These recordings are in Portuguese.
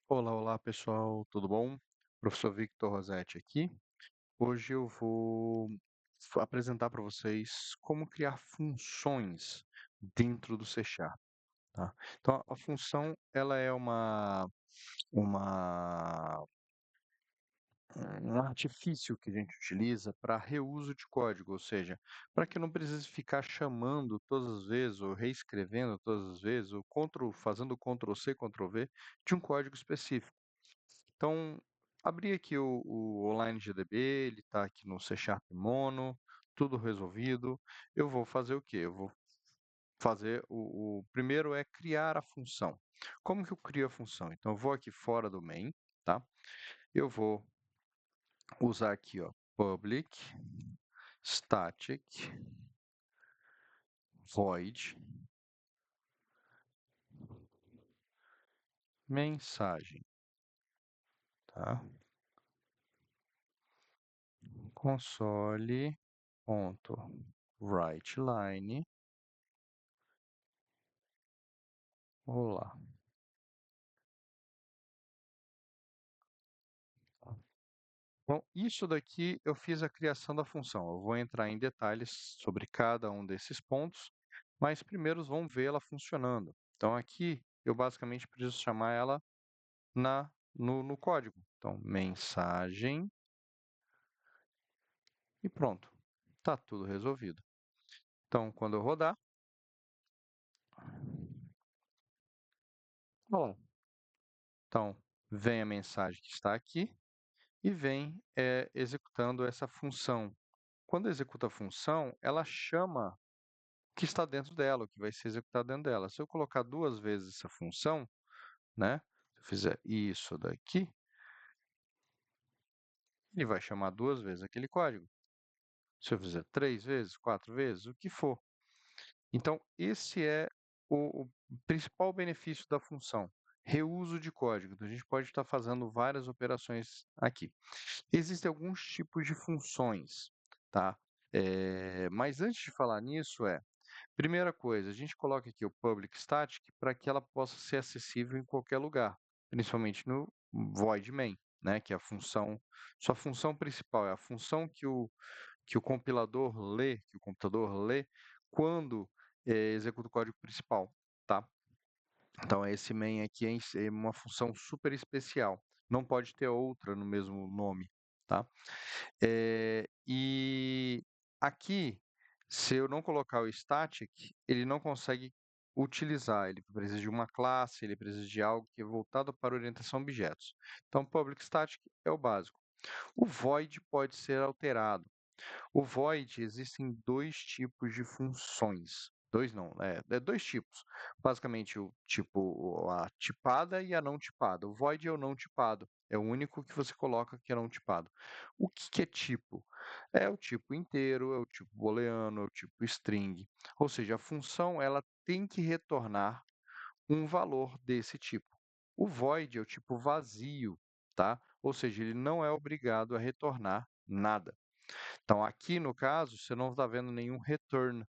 Olá, olá pessoal, tudo bom? Professor Victor Rosetti aqui. Hoje eu vou apresentar para vocês como criar funções dentro do C Sharp, tá? Então, a função, ela é uma, um artifício que a gente utiliza para reuso de código, ou seja, para que eu não precise ficar chamando todas as vezes, ou reescrevendo todas as vezes, ou fazendo Ctrl+C, Ctrl+V de um código específico. Então, abri aqui o Online GDB, ele está aqui no C Sharp Mono, tudo resolvido. Eu vou fazer o quê? Eu vou fazer o primeiro é criar a função. Como que eu crio a função? Então, eu vou aqui fora do main, tá? Eu vou usar aqui, ó, public static void mensagem, tá? Console.writeLine, olá. Bom, isso daqui eu fiz a criação da função. Eu vou entrar em detalhes sobre cada um desses pontos, mas primeiro vamos ver ela funcionando. Então aqui eu basicamente preciso chamar ela no código. Então, mensagem e pronto. Está tudo resolvido. Então, quando eu rodar, olá. Então, vem a mensagem que está aqui e vem executando essa função. Quando executa a função, ela chama que está dentro dela, o que vai ser executado dentro dela. Se eu colocar duas vezes essa função, né? Se eu fizer isso daqui, ele vai chamar duas vezes aquele código. Se eu fizer três vezes, quatro vezes, o que for. Então, esse é o principal benefício da função. Reuso de código. Então, a gente pode estar fazendo várias operações aqui. Existem alguns tipos de funções, tá? Mas antes de falar nisso, primeira coisa, a gente coloca aqui o public static para que ela possa ser acessível em qualquer lugar, principalmente no void main, né, que é a função, sua função principal, é a função que o compilador lê, que o computador lê quando executa o código principal, tá? Então, esse main aqui é uma função super especial, não pode ter outra no mesmo nome, tá? E aqui, se eu não colocar o static, ele não consegue utilizar, ele precisa de uma classe, ele precisa de algo que é voltado para orientação a objetos. Então, public static é o básico. O void pode ser alterado. O void existem dois tipos de funções. Dois não, dois tipos. Basicamente, o tipo a tipada e a não tipada. O void é o não tipado. É o único que você coloca que é não tipado. O que que é tipo? É o tipo inteiro, é o tipo booleano, é o tipo string. Ou seja, a função ela tem que retornar um valor desse tipo. O void é o tipo vazio, tá? Ou seja, ele não é obrigado a retornar nada. Então, aqui no caso, você não está vendo nenhum return,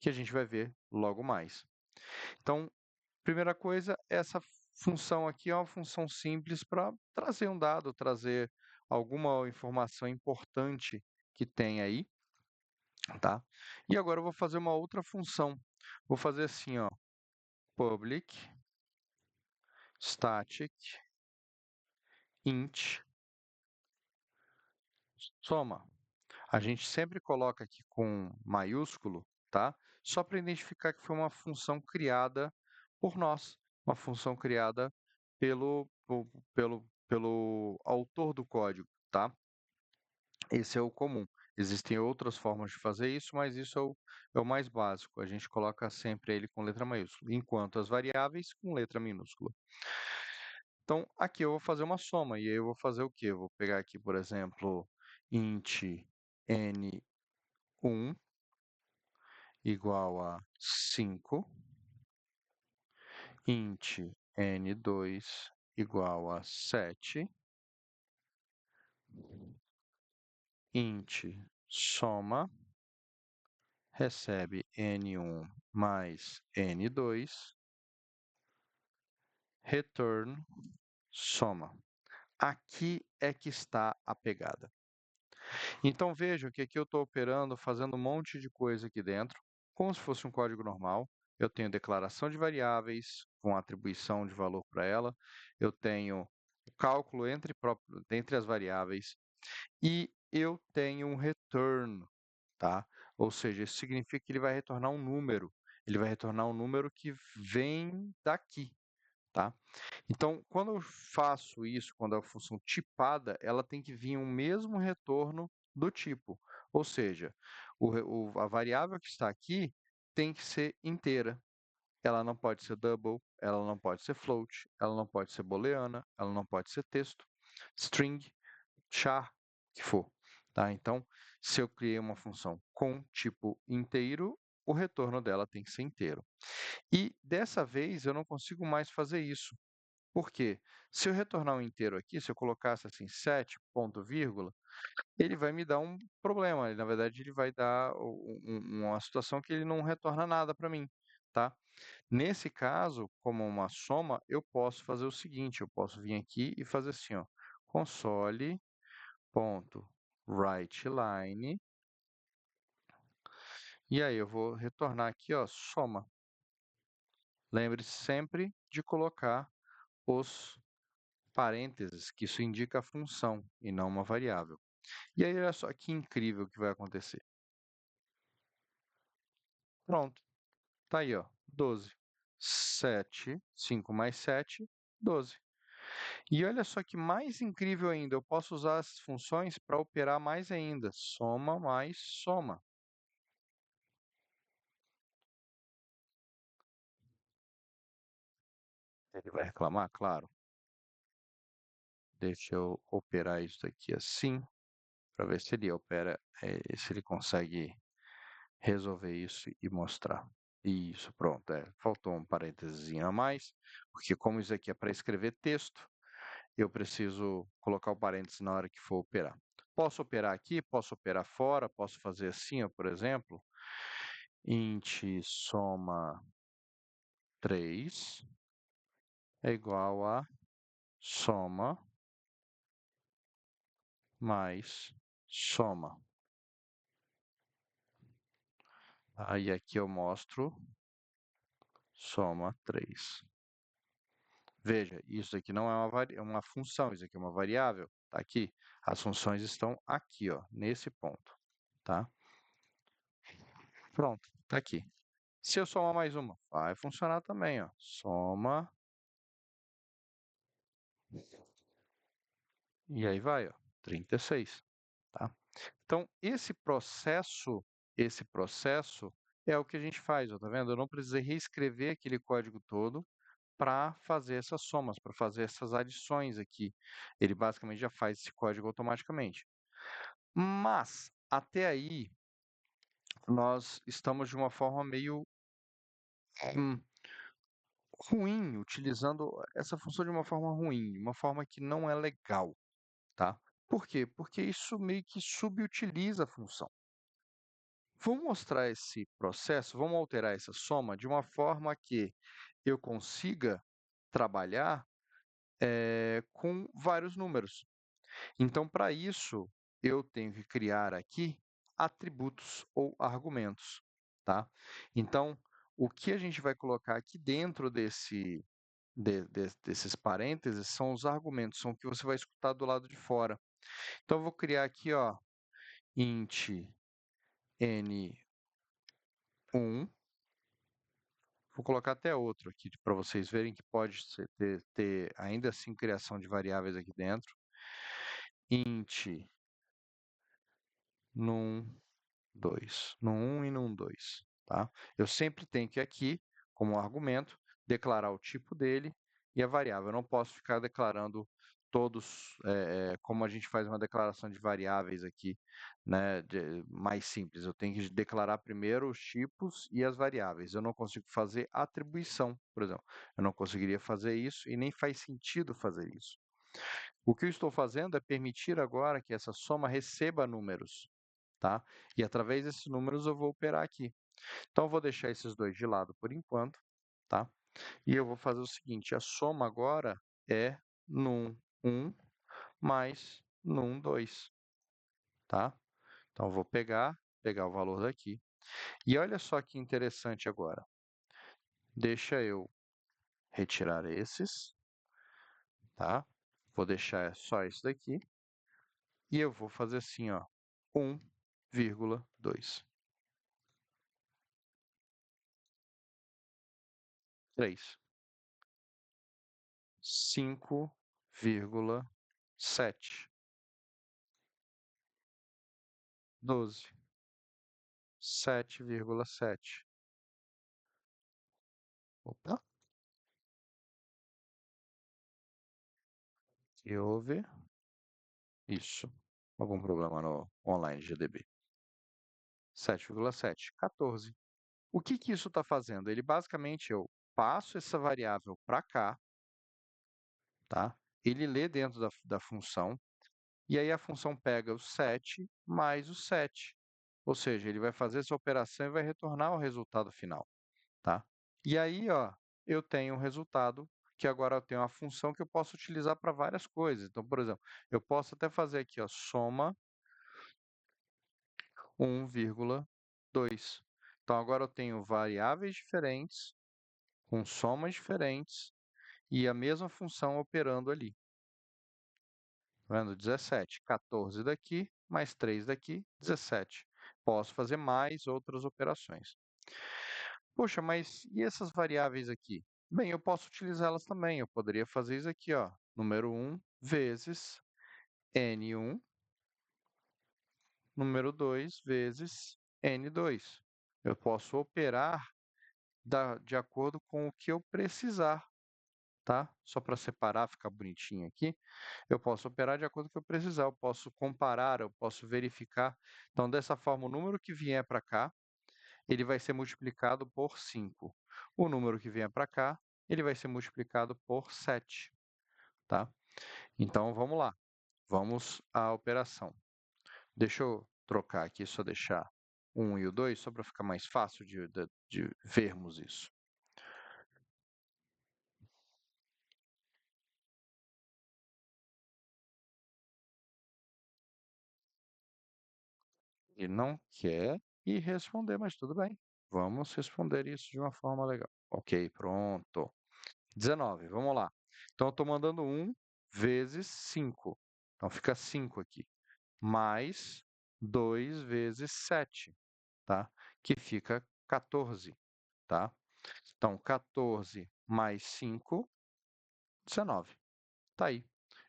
que a gente vai ver logo mais. Então, primeira coisa, essa função aqui é uma função simples para trazer um dado, trazer alguma informação importante que tem aí, tá? E agora eu vou fazer uma outra função. Vou fazer assim, ó, public static int soma. A gente sempre coloca aqui com maiúsculo, tá? Só para identificar que foi uma função criada por nós, uma função criada pelo autor do código, tá? Esse é o comum. Existem outras formas de fazer isso, mas isso é o mais básico. A gente coloca sempre ele com letra maiúscula, enquanto as variáveis com letra minúscula. Então, aqui eu vou fazer uma soma, e aí eu vou fazer o quê? Eu vou pegar aqui, por exemplo, int n1 igual a 5, int n2 igual a 7, int soma recebe n1 mais n2, return soma. Aqui é que está a pegada. Então veja que aqui eu estou operando, fazendo um monte de coisa aqui dentro, como se fosse um código normal. Eu tenho declaração de variáveis com atribuição de valor para ela, eu tenho o cálculo entre as variáveis e eu tenho um return, tá? Ou seja, isso significa que ele vai retornar um número. Ele vai retornar um número que vem daqui, tá? Então, quando eu faço isso, quando a função tipada, ela tem que vir o mesmo retorno do tipo. Ou seja, a variável que está aqui tem que ser inteira. Ela não pode ser double, ela não pode ser float, ela não pode ser booleana, ela não pode ser texto, string, char, o que for. Tá? Então, se eu criei uma função com tipo inteiro, o retorno dela tem que ser inteiro. E dessa vez eu não consigo mais fazer isso. Por quê? Se eu retornar um inteiro aqui, se eu colocasse assim 7 ponto vírgula, ele vai me dar um problema. Na verdade, ele vai dar uma situação que ele não retorna nada para mim, tá? Nesse caso, como uma soma, eu posso fazer o seguinte, eu posso vir aqui e fazer assim, ó, console.writeLine, e aí eu vou retornar aqui, ó, soma. Lembre-se sempre de colocar os parênteses, que isso indica a função e não uma variável. E aí, olha só que incrível que vai acontecer. Pronto, tá aí, ó, 12. 7, 5 mais 7, 12. E olha só que mais incrível ainda, eu posso usar as funções para operar mais ainda. Soma mais soma. Ele vai reclamar? Claro. Deixa eu operar isso aqui assim, para ver se ele opera, se ele consegue resolver isso e mostrar. Isso, pronto. Faltou um parênteses a mais, porque como isso aqui é para escrever texto, eu preciso colocar o parênteses na hora que for operar. Posso operar aqui, posso operar fora, posso fazer assim, ó, por exemplo, int soma 3 é igual a soma mais soma. Aí aqui eu mostro soma 3. Veja, isso aqui não é uma função, isso aqui é uma variável. Tá aqui. As funções estão aqui, ó, nesse ponto, tá? Pronto, tá aqui. Se eu somar mais uma, vai funcionar também, ó. Soma, e aí vai, ó, 36, tá? Então, esse processo é o que a gente faz, ó, tá vendo? Eu não precisei reescrever aquele código todo para fazer essas somas, para fazer essas adições aqui. Ele basicamente já faz esse código automaticamente. Mas, até aí, nós estamos de uma forma meio hum, ruim, utilizando essa função de uma forma ruim, uma forma que não é legal, tá? Por quê? Porque isso meio que subutiliza a função. Vamos mostrar esse processo, vamos alterar essa soma de uma forma que eu consiga trabalhar com vários números. Então, para isso, eu tenho que criar aqui atributos ou argumentos, tá? Então, o que a gente vai colocar aqui dentro desses parênteses são os argumentos, são o que você vai escutar do lado de fora. Então, eu vou criar aqui, ó, int n1, vou colocar até outro aqui para vocês verem que pode ter ainda assim criação de variáveis aqui dentro. Int num2, num1 e num2, tá? Eu sempre tenho que aqui, como argumento, declarar o tipo dele e a variável. Eu não posso ficar declarando todos, como a gente faz uma declaração de variáveis aqui, né, mais simples. Eu tenho que declarar primeiro os tipos e as variáveis. Eu não consigo fazer atribuição, por exemplo. Eu não conseguiria fazer isso e nem faz sentido fazer isso. O que eu estou fazendo é permitir agora que essa soma receba números, tá? E através desses números eu vou operar aqui. Então eu vou deixar esses dois de lado por enquanto, tá? E eu vou fazer o seguinte, a soma agora é num 1 mais num 2, tá? Então, eu vou pegar o valor daqui. E olha só que interessante agora. Deixa eu retirar esses, tá? Vou deixar só isso daqui. E eu vou fazer assim, ó, 1,2. 3. 5,7. 12. 7,7. Opa, que houve? Isso. Algum problema no online GDB. 7,7. 14. O que que isso está fazendo? Ele basicamente, eu passo essa variável para cá, tá? Ele lê dentro da função, e aí a função pega o 7 mais o 7. Ou seja, ele vai fazer essa operação e vai retornar o resultado final, tá? E aí, ó, eu tenho um resultado que agora eu tenho uma função que eu posso utilizar para várias coisas. Então, por exemplo, eu posso até fazer aqui, ó, soma 1,2. Então, agora eu tenho variáveis diferentes, com somas diferentes, e a mesma função operando ali. Tá vendo? 17, 14 daqui, mais 3 daqui, 17. Posso fazer mais outras operações. Poxa, mas e essas variáveis aqui? Bem, eu posso utilizá-las também. Eu poderia fazer isso aqui, ó. Número 1 vezes N1, número 2 vezes N2. Eu posso operar de acordo com o que eu precisar, tá? Só para separar, ficar bonitinho aqui. Eu posso operar de acordo com o que eu precisar. Eu posso comparar, eu posso verificar. Então, dessa forma, o número que vier para cá, ele vai ser multiplicado por 5. O número que vier para cá, ele vai ser multiplicado por 7, tá? Então, vamos lá. Vamos à operação. Deixa eu trocar aqui, só deixar o 1 e o 2, só para ficar mais fácil de vermos isso. Ele não quer ir responder, mas tudo bem. Vamos responder isso de uma forma legal. Ok, pronto. 19, vamos lá. Então, eu estou mandando 1 vezes 5. Então, fica 5 aqui. Mais 2 vezes 7, tá? Que fica 14, tá? Então, 14 mais 5, 19. Tá aí.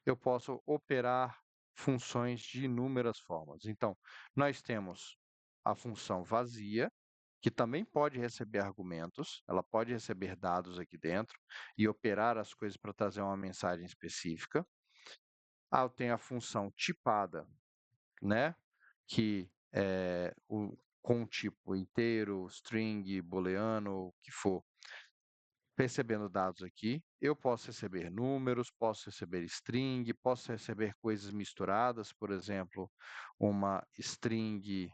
Eu posso operar funções de inúmeras formas. Então, nós temos a função vazia, que também pode receber argumentos, ela pode receber dados aqui dentro e operar as coisas para trazer uma mensagem específica. Ah, eu tenho a função tipada, né? Que é com tipo inteiro, string, booleano, o que for, recebendo dados aqui. Eu posso receber números, posso receber string, posso receber coisas misturadas, por exemplo, uma string,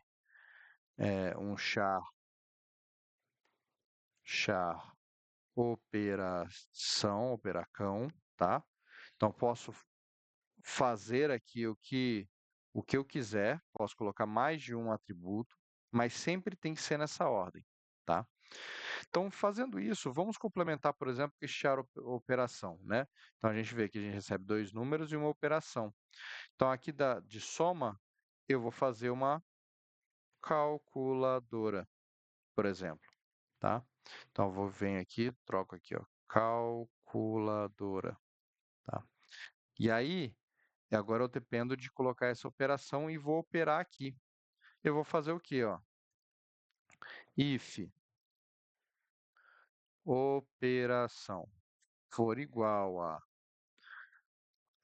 um char operação, operacão, tá? Então, posso fazer aqui o que eu quiser, posso colocar mais de um atributo, mas sempre tem que ser nessa ordem, tá? Então, fazendo isso, vamos complementar, por exemplo, com este char operação, né? Então, a gente vê que a gente recebe dois números e uma operação. Então, aqui de soma, eu vou fazer uma calculadora, por exemplo, tá? Então, venho aqui, troco aqui, ó, calculadora, tá? E aí, agora eu dependo de colocar essa operação e vou operar aqui. Eu vou fazer o quê, ó? If operação for igual a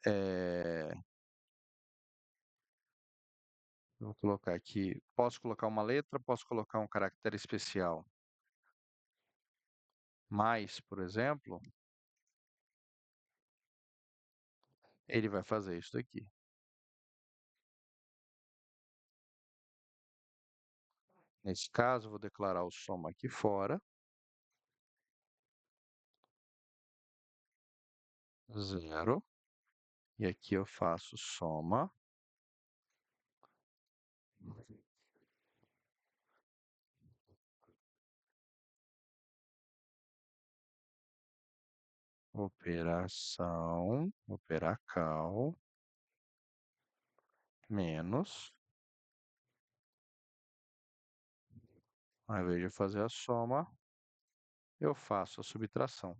eh, vou colocar aqui, posso colocar uma letra, posso colocar um caractere especial. Mais, por exemplo, ele vai fazer isso daqui. Nesse caso, eu vou declarar o soma aqui fora, 0. E aqui eu faço soma, operação, operacal, menos, ao invés de fazer a soma, eu faço a subtração.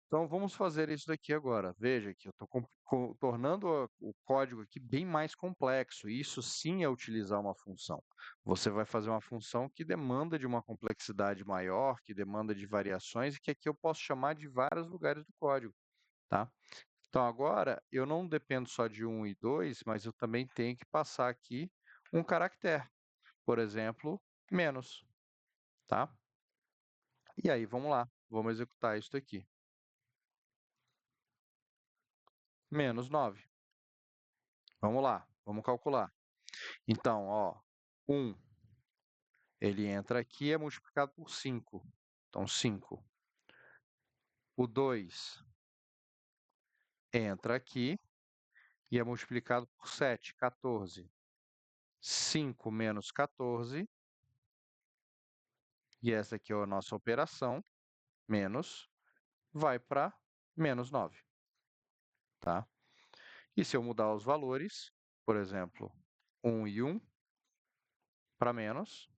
Então vamos fazer isso daqui agora. Veja que eu estou tornando o código aqui bem mais complexo. Isso sim é utilizar uma função. Você vai fazer uma função que demanda de uma complexidade maior, que demanda de variações, e que aqui eu posso chamar de vários lugares do código, tá? Então agora eu não dependo só de um e 2, mas eu também tenho que passar aqui um caractere. Por exemplo, menos, tá? E aí, vamos lá. Vamos executar isso aqui. Menos 9. Vamos lá, vamos calcular. Então, ó, 1, ele entra aqui e é multiplicado por 5. Então, 5. O 2 entra aqui e é multiplicado por 7, 14. 5 menos 14, e essa aqui é a nossa operação, menos, vai para menos 9, tá? E se eu mudar os valores, por exemplo, 1 e 1 para menos,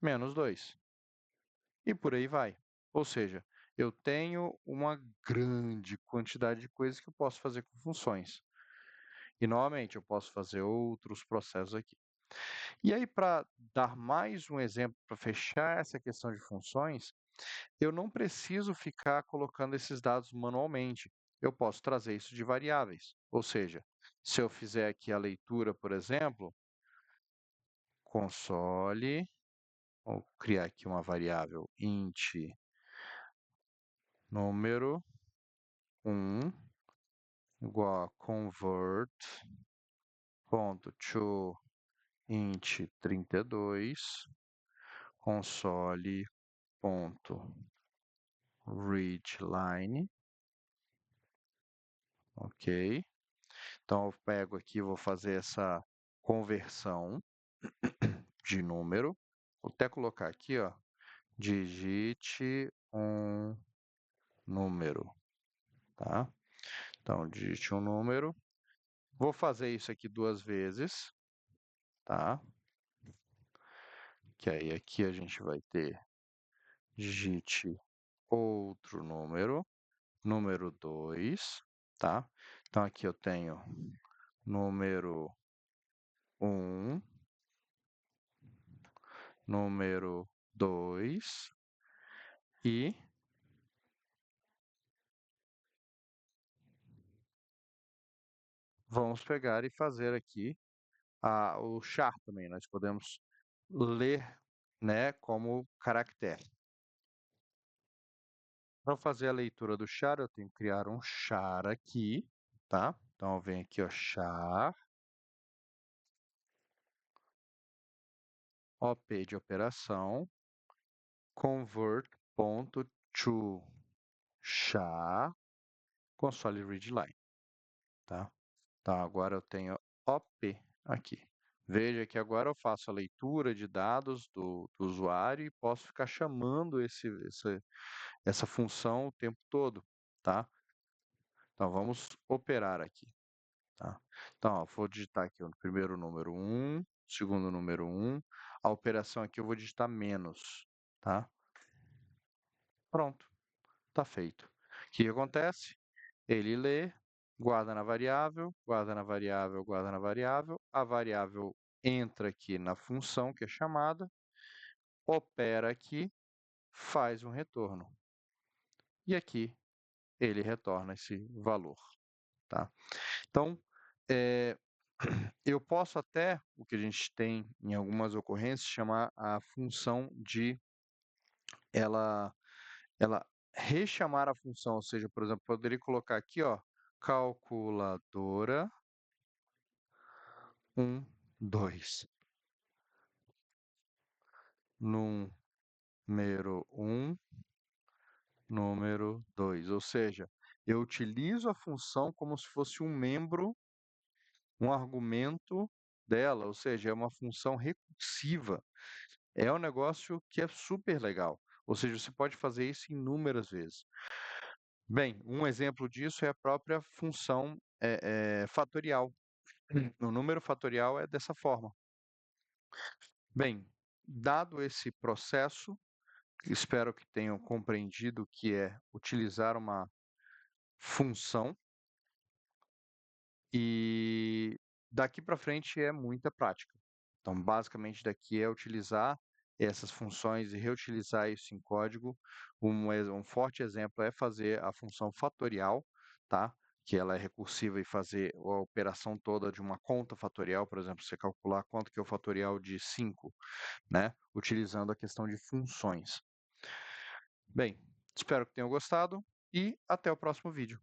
menos 2. E por aí vai. Ou seja, eu tenho uma grande quantidade de coisas que eu posso fazer com funções. E, novamente, eu posso fazer outros processos aqui. E aí, para dar mais um exemplo, para fechar essa questão de funções, eu não preciso ficar colocando esses dados manualmente. Eu posso trazer isso de variáveis. Ou seja, se eu fizer aqui a leitura, por exemplo, console, vou criar aqui uma variável int número 1 igual a convert.toInt 32 console.readline, ok? Então eu pego aqui, vou fazer essa conversão de número. Vou até colocar aqui, ó, digite um número, tá? Então digite um número. Vou fazer isso aqui duas vezes, tá? Que aí aqui a gente vai ter digite outro número, número 2, tá? Então aqui eu tenho número 1, número 2 e vamos pegar e fazer aqui o char também. Nós podemos ler, né, como caractere. Para fazer a leitura do char, eu tenho que criar um char aqui, tá? Então eu venho aqui, ó, char, op de operação, convert.toChar console readline, tá? Então agora eu tenho op aqui. Veja que agora eu faço a leitura de dados do usuário e posso ficar chamando essa função o tempo todo, tá? Então vamos operar aqui, tá? Então, ó, vou digitar aqui o primeiro número 1, segundo número 1. A operação aqui eu vou digitar menos, tá? Pronto, está feito. O que acontece? Ele lê, guarda na variável, guarda na variável, guarda na variável. A variável entra aqui na função que é chamada, opera aqui, faz um retorno. E aqui ele retorna esse valor, tá? Então, eh, eu posso até, o que a gente tem em algumas ocorrências, chamar a função de ela ela rechamar a função, ou seja, por exemplo, poderia colocar aqui, ó, calculadora 1, 2, número 1, número 2. Ou seja, eu utilizo a função como se fosse um membro, um argumento dela, ou seja, é uma função recursiva. É um negócio que é super legal. Ou seja, você pode fazer isso inúmeras vezes. Bem, um exemplo disso é a própria função fatorial. O número fatorial é dessa forma. Bem, dado esse processo, espero que tenham compreendido o que é utilizar uma função e daqui para frente é muita prática. Então, basicamente, daqui é utilizar essas funções e reutilizar isso em código. Um forte exemplo é fazer a função fatorial, tá? Que ela é recursiva e fazer a operação toda de uma conta fatorial, por exemplo, você calcular quanto que é o fatorial de 5, né? Utilizando a questão de funções. Bem, espero que tenham gostado e até o próximo vídeo.